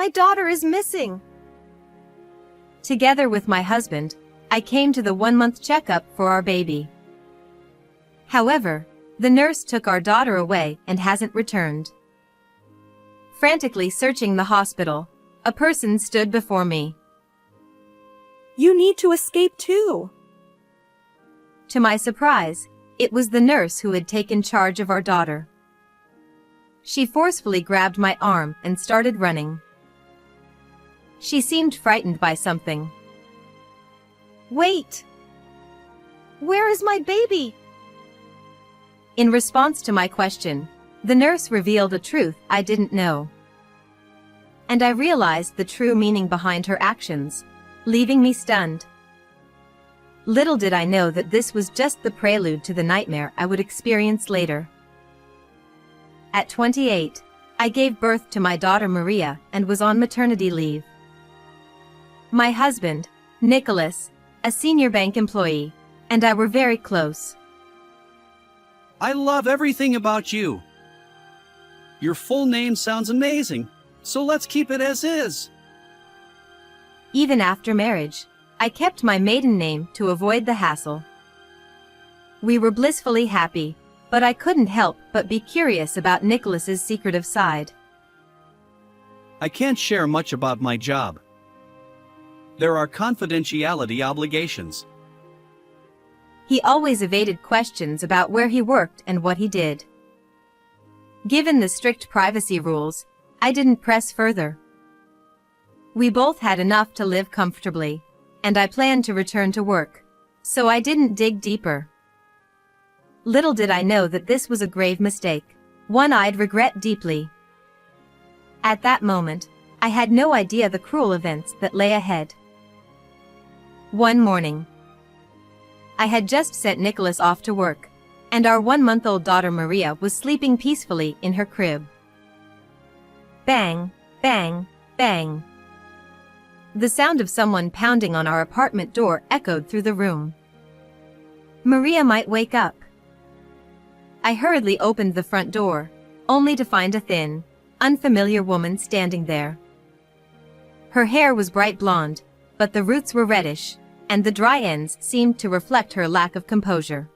My daughter is missing. Together with my husband, I came to the 1-month checkup for our baby. However, the nurse took our daughter away and hasn't returned. Frantically searching the hospital, a person stood before me. You need to escape too. To my surprise, it was the nurse who had taken charge of our daughter. She forcefully grabbed my arm and started running. She seemed frightened by something. Wait! Where is my baby? In response to my question, the nurse revealed a truth I didn't know. And I realized the true meaning behind her actions, leaving me stunned. Little did I know that this was just the prelude to the nightmare I would experience later. At 28, I gave birth to my daughter Maria and was on maternity leave. My husband, Nicholas, a senior bank employee, and I were very close. I love everything about you. Your full name sounds amazing, so let's keep it as is. Even after marriage, I kept my maiden name to avoid the hassle. We were blissfully happy, but I couldn't help but be curious about Nicholas's secretive side. I can't share much about my job. There are confidentiality obligations. He always evaded questions about where he worked and what he did. Given the strict privacy rules, I didn't press further. We both had enough to live comfortably, and I planned to return to work, so I didn't dig deeper. Little did I know that this was a grave mistake, one I'd regret deeply. At that moment, I had no idea the cruel events that lay ahead. One morning, I had just sent Nicholas off to work, and our 1-month-old daughter Maria was sleeping peacefully in her crib. Bang, bang, bang. The sound of someone pounding on our apartment door echoed through the room. Maria might wake up. I hurriedly opened the front door, only to find a thin, unfamiliar woman standing there. Her hair was bright blonde, but the roots were reddish, and the dry ends seemed to reflect her lack of composure.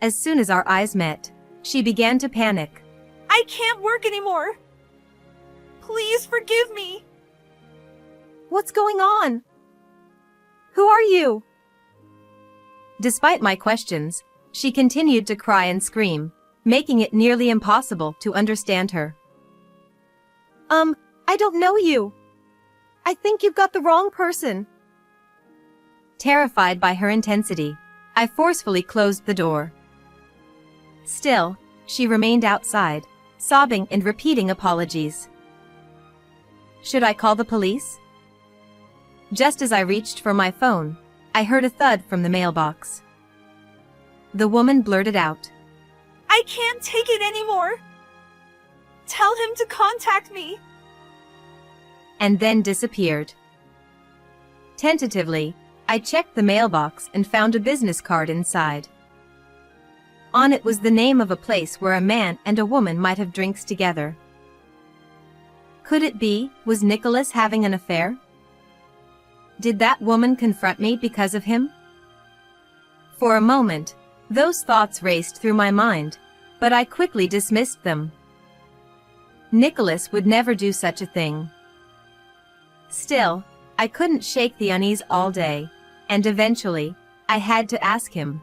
As soon as our eyes met, she began to panic. I can't work anymore. Please forgive me. What's going on? Who are you? Despite my questions, she continued to cry and scream, making it nearly impossible to understand her. I don't know you. I think you've got the wrong person. Terrified by her intensity, I forcefully closed the door. Still, she remained outside, sobbing and repeating apologies. Should I call the police? Just as I reached for my phone, I heard a thud from the mailbox. The woman blurted out, I can't take it anymore. Tell him to contact me. And then disappeared. Tentatively, I checked the mailbox and found a business card inside. On it was the name of a place where a man and a woman might have drinks together. Could it be, was Nicholas having an affair? Did that woman confront me because of him? For a moment, those thoughts raced through my mind, but I quickly dismissed them. Nicholas would never do such a thing. Still, I couldn't shake the unease all day, and eventually, I had to ask him.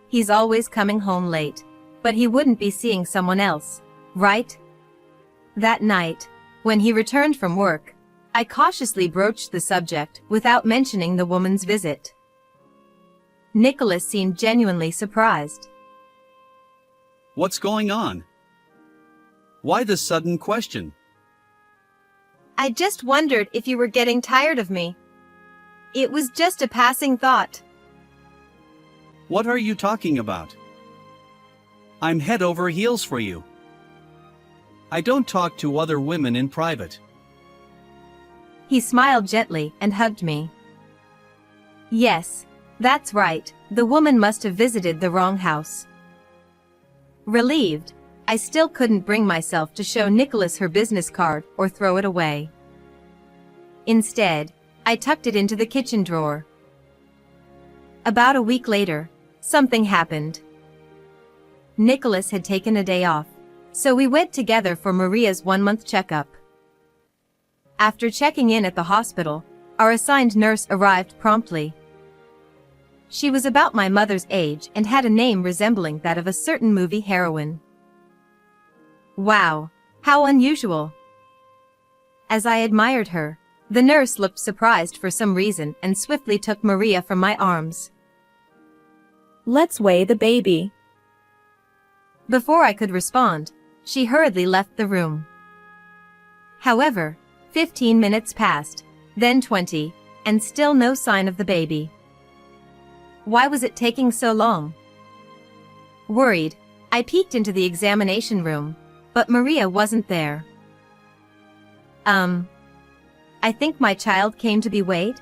He's always coming home late, but he wouldn't be seeing someone else, right? That night, when he returned from work, I cautiously broached the subject without mentioning the woman's visit. Nicholas seemed genuinely surprised. What's going on? Why the sudden question? I just wondered if you were getting tired of me. It was just a passing thought. What are you talking about? I'm head over heels for you. I don't talk to other women in private. He smiled gently and hugged me. Yes, that's right, the woman must have visited the wrong house. Relieved, I still couldn't bring myself to show Nicholas her business card or throw it away. Instead, I tucked it into the kitchen drawer. About a week later, something happened. Nicholas had taken a day off, so we went together for Maria's 1-month checkup. After checking in at the hospital, our assigned nurse arrived promptly. She was about my mother's age and had a name resembling that of a certain movie heroine. Wow, how unusual! As I admired her, the nurse looked surprised for some reason and swiftly took Maria from my arms. Let's weigh the baby. Before I could respond, she hurriedly left the room. However, 15 minutes passed, then 20, and still no sign of the baby. Why was it taking so long? Worried, I peeked into the examination room, but Maria wasn't there. I think my child came to be weighed?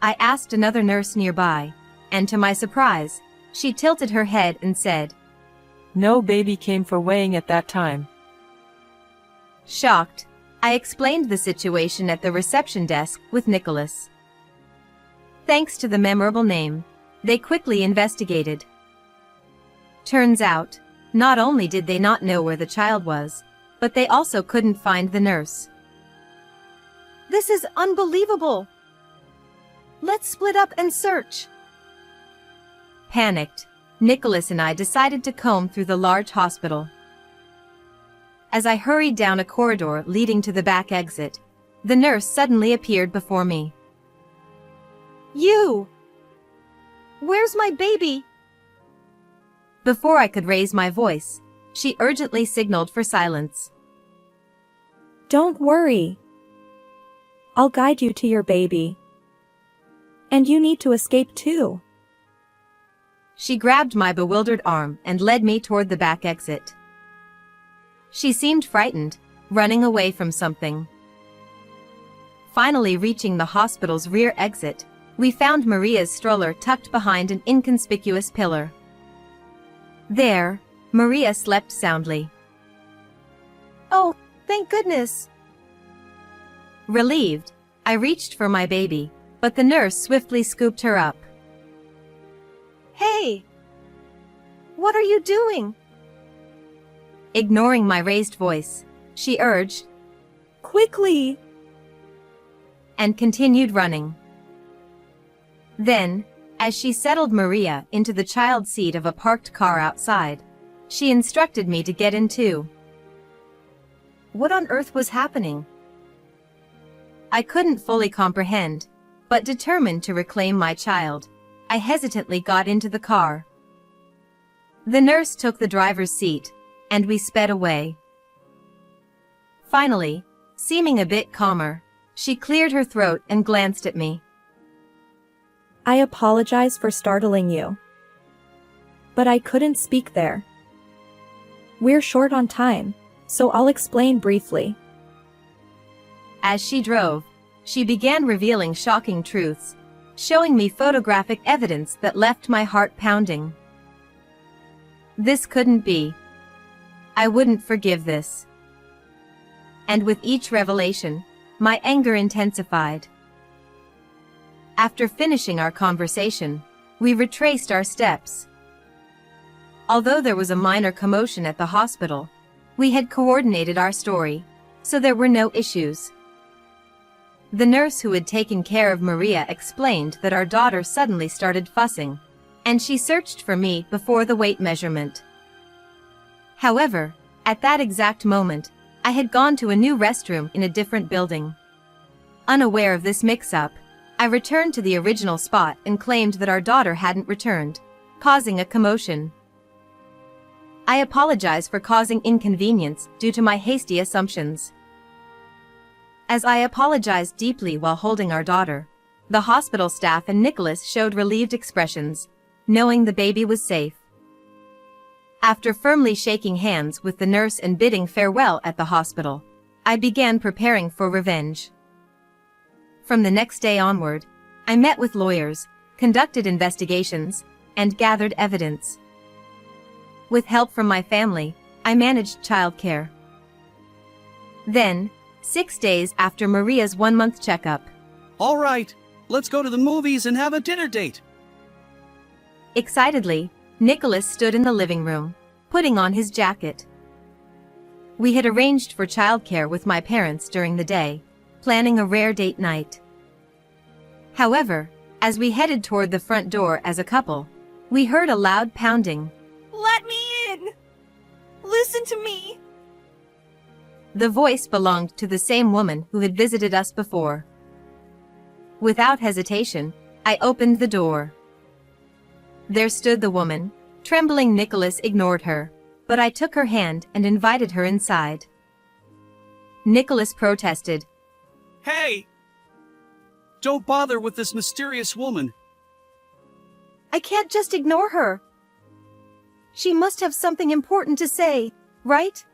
I asked another nurse nearby, and to my surprise, she tilted her head and said, No baby came for weighing at that time. Shocked, I explained the situation at the reception desk with Nicholas. Thanks to the memorable name, they quickly investigated. Turns out, not only did they not know where the child was, but they also couldn't find the nurse. This is unbelievable! Let's split up and search. Panicked, Nicholas and I decided to comb through the large hospital. As I hurried down a corridor leading to the back exit, the nurse suddenly appeared before me. You! Where's my baby? Before I could raise my voice, she urgently signaled for silence. Don't worry. I'll guide you to your baby. And you need to escape too. She grabbed my bewildered arm and led me toward the back exit. She seemed frightened, running away from something. Finally reaching the hospital's rear exit, we found Maria's stroller tucked behind an inconspicuous pillar. There, Maria slept soundly. Oh, thank goodness! Relieved, I reached for my baby, but the nurse swiftly scooped her up. Hey! What are you doing? Ignoring my raised voice, she urged, Quickly! and continued running. Then, as she settled Maria into the child seat of a parked car outside, she instructed me to get in too. What on earth was happening? I couldn't fully comprehend, but determined to reclaim my child, I hesitantly got into the car. The nurse took the driver's seat, and we sped away. Finally, seeming a bit calmer, she cleared her throat and glanced at me. I apologize for startling you. But I couldn't speak there. We're short on time, so I'll explain briefly. As she drove, she began revealing shocking truths, showing me photographic evidence that left my heart pounding. This couldn't be. I wouldn't forgive this. And with each revelation, my anger intensified. After finishing our conversation, we retraced our steps. Although there was a minor commotion at the hospital, we had coordinated our story, so there were no issues. The nurse who had taken care of Maria explained that our daughter suddenly started fussing, and she searched for me before the weight measurement. However, at that exact moment, I had gone to a new restroom in a different building. Unaware of this mix-up, I returned to the original spot and claimed that our daughter hadn't returned, causing a commotion. I apologize for causing inconvenience due to my hasty assumptions. As I apologized deeply while holding our daughter, the hospital staff and Nicholas showed relieved expressions, knowing the baby was safe. After firmly shaking hands with the nurse and bidding farewell at the hospital, I began preparing for revenge. From the next day onward, I met with lawyers, conducted investigations, and gathered evidence. With help from my family, I managed childcare. Then, 6 days after Maria's 1-month checkup, All right, let's go to the movies and have a dinner date. excitedly, Nicholas stood in the living room, putting on his jacket. We had arranged for childcare with my parents during the day, planning a rare date night. However, as we headed toward the front door as a couple, we heard a loud pounding. Let me in! Listen to me! The voice belonged to the same woman who had visited us before. Without hesitation, I opened the door. There stood the woman. Trembling, Nicholas ignored her, but I took her hand and invited her inside. Nicholas protested. Hey! Don't bother with this mysterious woman. I can't just ignore her. She must have something important to say, right?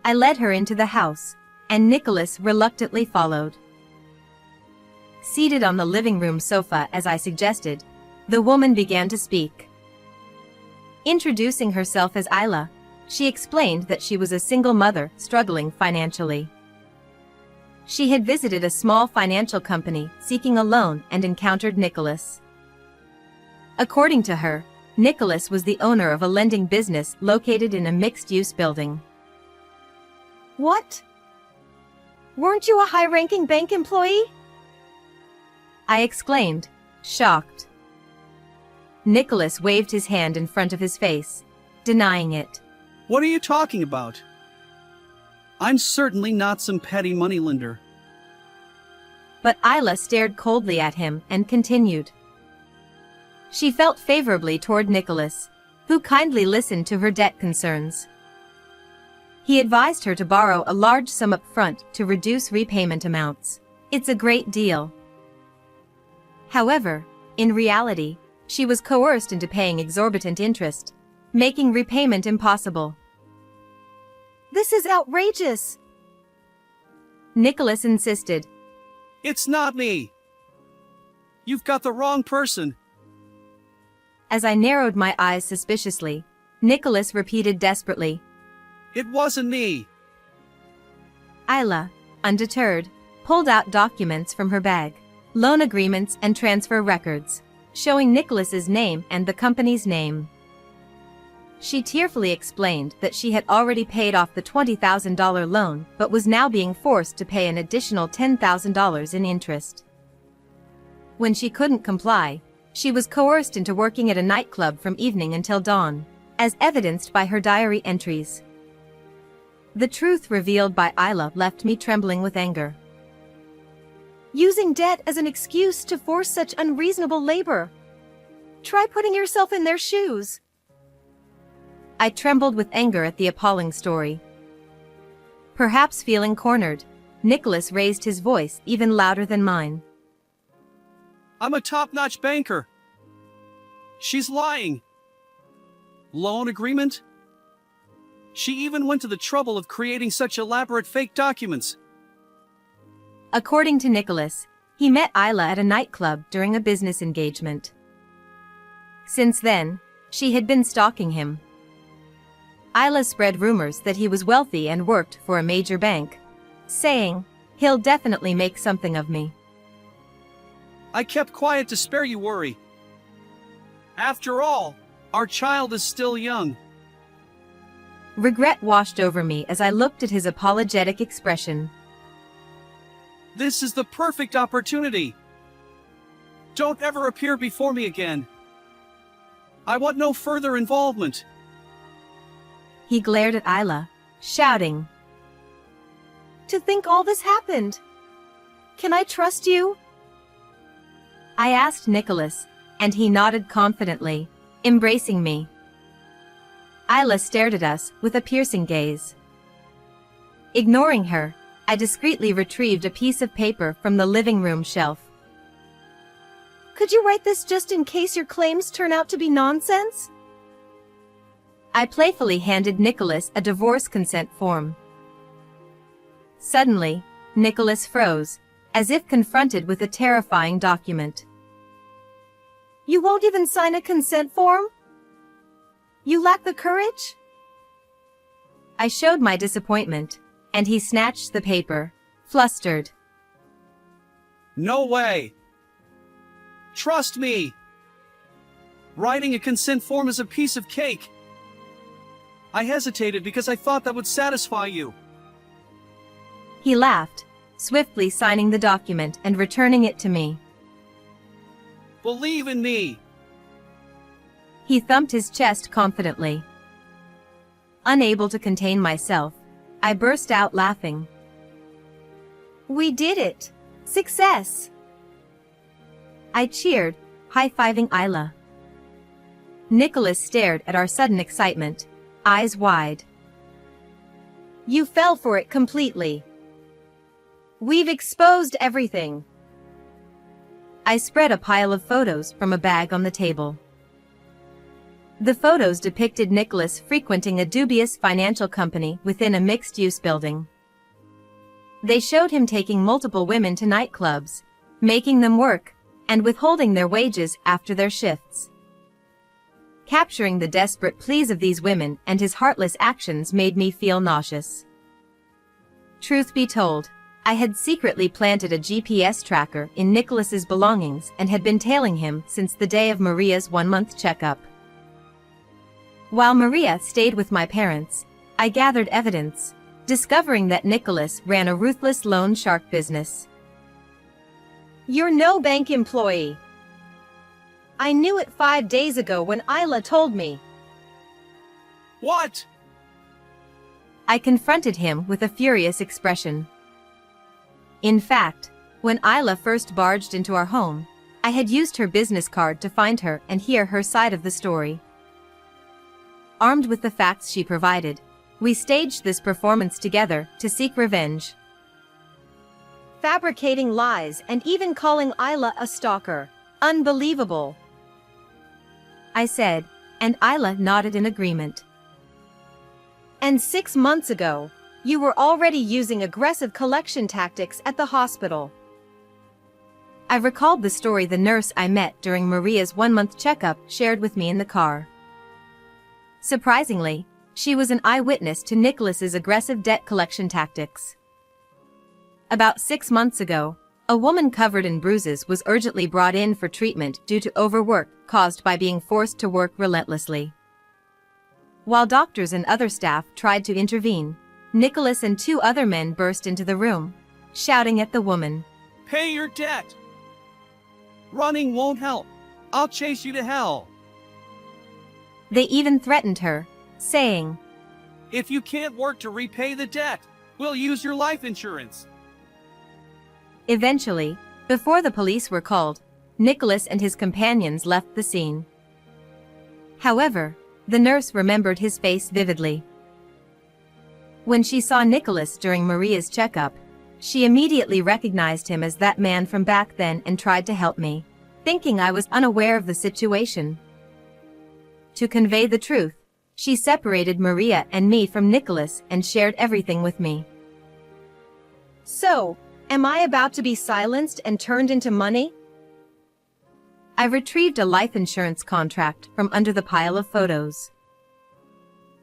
I led her into the house, and Nicholas reluctantly followed. Seated on the living room sofa as I suggested, the woman began to speak. Introducing herself as Isla, she explained that she was a single mother struggling financially. She had visited a small financial company seeking a loan and encountered Nicholas. According to her, Nicholas was the owner of a lending business located in a mixed-use building. What? Weren't you a high-ranking bank employee? I exclaimed, shocked. Nicholas waved his hand in front of his face, denying it. What are you talking about? I'm certainly not some petty moneylender. But Isla stared coldly at him and continued. She felt favorably toward Nicholas, who kindly listened to her debt concerns. He advised her to borrow a large sum up front to reduce repayment amounts. It's a great deal. However, in reality, she was coerced into paying exorbitant interest, making repayment impossible. This is outrageous. Nicholas insisted. It's not me. You've got the wrong person. As I narrowed my eyes suspiciously, Nicholas repeated desperately. It wasn't me. Isla, undeterred, pulled out documents from her bag, loan agreements and transfer records, showing Nicholas's name and the company's name. She tearfully explained that she had already paid off the $20,000 loan but was now being forced to pay an additional $10,000 in interest. When she couldn't comply, she was coerced into working at a nightclub from evening until dawn, as evidenced by her diary entries. The truth revealed by Isla left me trembling with anger. Using debt as an excuse to force such unreasonable labor. Try putting yourself in their shoes. I trembled with anger at the appalling story. Perhaps feeling cornered, Nicholas raised his voice even louder than mine. I'm a top-notch banker. She's lying. Loan agreement? She even went to the trouble of creating such elaborate fake documents. According to Nicholas, he met Isla at a nightclub during a business engagement. Since then, she had been stalking him. Isla spread rumors that he was wealthy and worked for a major bank, saying, "He'll definitely make something of me." I kept quiet to spare you worry. After all, our child is still young. Regret washed over me as I looked at his apologetic expression. This is the perfect opportunity. Don't ever appear before me again. I want no further involvement. He glared at Isla, shouting, To think all this happened. Can I trust you? I asked Nicholas, and he nodded confidently, embracing me. Isla stared at us with a piercing gaze. Ignoring her, I discreetly retrieved a piece of paper from the living room shelf. Could you write this just in case your claims turn out to be nonsense? I playfully handed Nicholas a divorce consent form. Suddenly, Nicholas froze, as if confronted with a terrifying document. You won't even sign a consent form? You lack the courage? I showed my disappointment, and he snatched the paper, flustered. No way! Trust me! Writing a consent form is a piece of cake. I hesitated because I thought that would satisfy you. He laughed, swiftly signing the document and returning it to me. Believe in me! He thumped his chest confidently. Unable to contain myself, I burst out laughing. We did it! Success! I cheered, high-fiving Isla. Nicholas stared at our sudden excitement, eyes wide. You fell for it completely. We've exposed everything. I spread a pile of photos from a bag on the table. The photos depicted Nicholas frequenting a dubious financial company within a mixed-use building. They showed him taking multiple women to nightclubs, making them work, and withholding their wages after their shifts. Capturing the desperate pleas of these women and his heartless actions made me feel nauseous. Truth be told, I had secretly planted a GPS tracker in Nicholas's belongings and had been tailing him since the day of Maria's one-month checkup. While Maria stayed with my parents, I gathered evidence, discovering that Nicholas ran a ruthless loan shark business. You're no bank employee. I knew it 5 days ago when Isla told me. What? I confronted him with a furious expression. In fact, when Isla first barged into our home, I had used her business card to find her and hear her side of the story. Armed with the facts she provided, we staged this performance together to seek revenge. Fabricating lies and even calling Isla a stalker. Unbelievable. I said, and Isla nodded in agreement. And 6 months ago, you were already using aggressive collection tactics at the hospital. I recalled the story the nurse I met during Maria's one-month checkup shared with me in the car. Surprisingly, she was an eyewitness to Nicholas's aggressive debt collection tactics. About 6 months ago, a woman covered in bruises was urgently brought in for treatment due to overwork caused by being forced to work relentlessly. While doctors and other staff tried to intervene, Nicholas and 2 other men burst into the room, shouting at the woman, Pay your debt! Running won't help. I'll chase you to hell. They even threatened her, saying, If you can't work to repay the debt, we'll use your life insurance. Eventually, before the police were called, Nicholas and his companions left the scene. However, the nurse remembered his face vividly. When she saw Nicholas during Maria's checkup, she immediately recognized him as that man from back then and tried to help me, thinking I was unaware of the situation. To convey the truth, she separated Maria and me from Nicholas and shared everything with me. So, am I about to be silenced and turned into money? I retrieved a life insurance contract from under the pile of photos.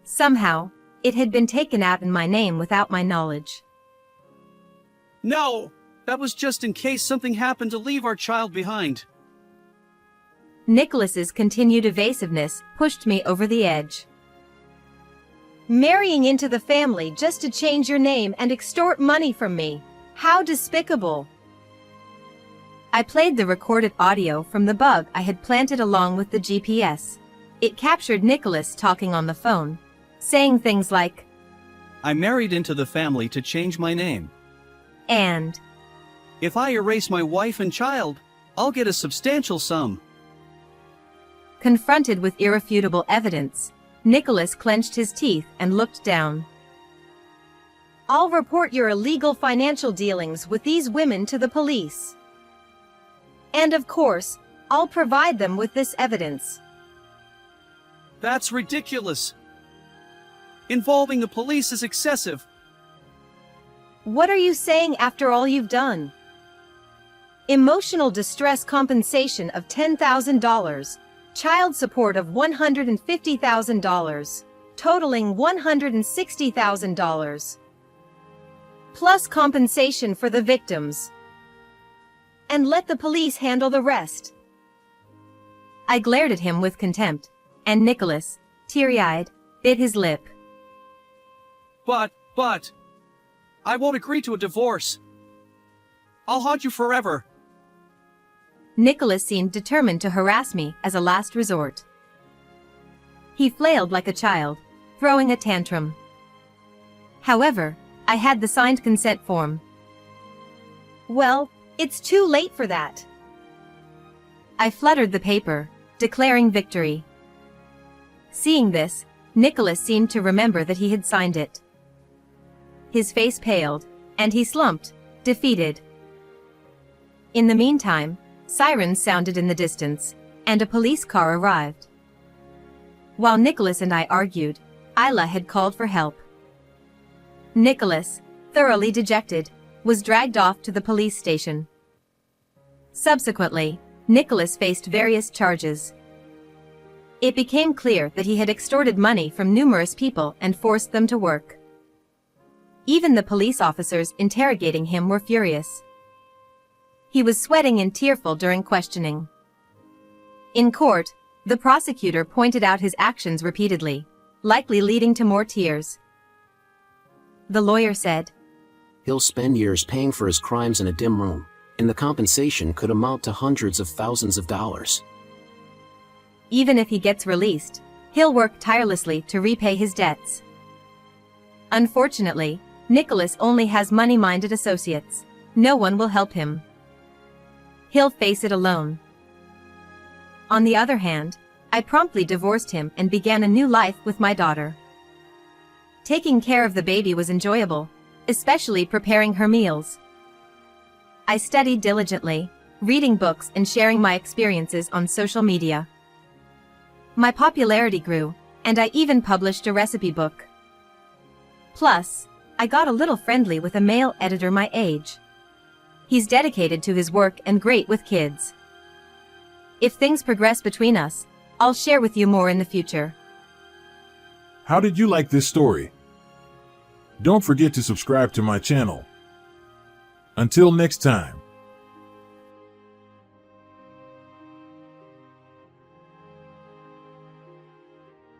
Somehow, it had been taken out in my name without my knowledge. No, that was just in case something happened to leave our child behind. Nicholas's continued evasiveness pushed me over the edge. Marrying into the family just to change your name and extort money from me. How despicable. I played the recorded audio from the bug I had planted along with the GPS. It captured Nicholas talking on the phone, saying things like, I married into the family to change my name. and, If I erase my wife and child, I'll get a substantial sum. confronted with irrefutable evidence, Nicholas clenched his teeth and looked down. I'll report your illegal financial dealings with these women to the police. And of course, I'll provide them with this evidence. That's ridiculous. Involving the police is excessive. What are you saying after all you've done? Emotional distress compensation of $10,000, child support of $150,000, totaling $160,000, plus compensation for the victims. And let the police handle the rest. I glared at him with contempt, and Nicholas, teary-eyed, bit his lip. But, I won't agree to a divorce. I'll haunt you forever. Nicholas seemed determined to harass me as a last resort. He flailed like a child, throwing a tantrum. However, I had the signed consent form. Well, it's too late for that. I fluttered the paper, declaring victory. Seeing this, Nicholas seemed to remember that he had signed it. His face paled, and he slumped, defeated. In the meantime, sirens sounded in the distance, and a police car arrived. While Nicholas and I argued, Isla had called for help. Nicholas, thoroughly dejected, was dragged off to the police station. Subsequently, Nicholas faced various charges. It became clear that he had extorted money from numerous people and forced them to work. Even the police officers interrogating him were furious. He was sweating and tearful during questioning. In court, the prosecutor pointed out his actions repeatedly, likely leading to more tears. The lawyer said, "He'll spend years paying for his crimes in a dim room, and the compensation could amount to hundreds of thousands of dollars. Even if he gets released, he'll work tirelessly to repay his debts." Unfortunately, Nicholas only has money-minded associates. No one will help him. He'll face it alone. On the other hand, I promptly divorced him and began a new life with my daughter. Taking care of the baby was enjoyable, especially preparing her meals. I studied diligently, reading books and sharing my experiences on social media. My popularity grew, and I even published a recipe book. Plus, I got a little friendly with a male editor my age. He's dedicated to his work and great with kids. If things progress between us, I'll share with you more in the future. How did you like this story? Don't forget to subscribe to my channel. Until next time.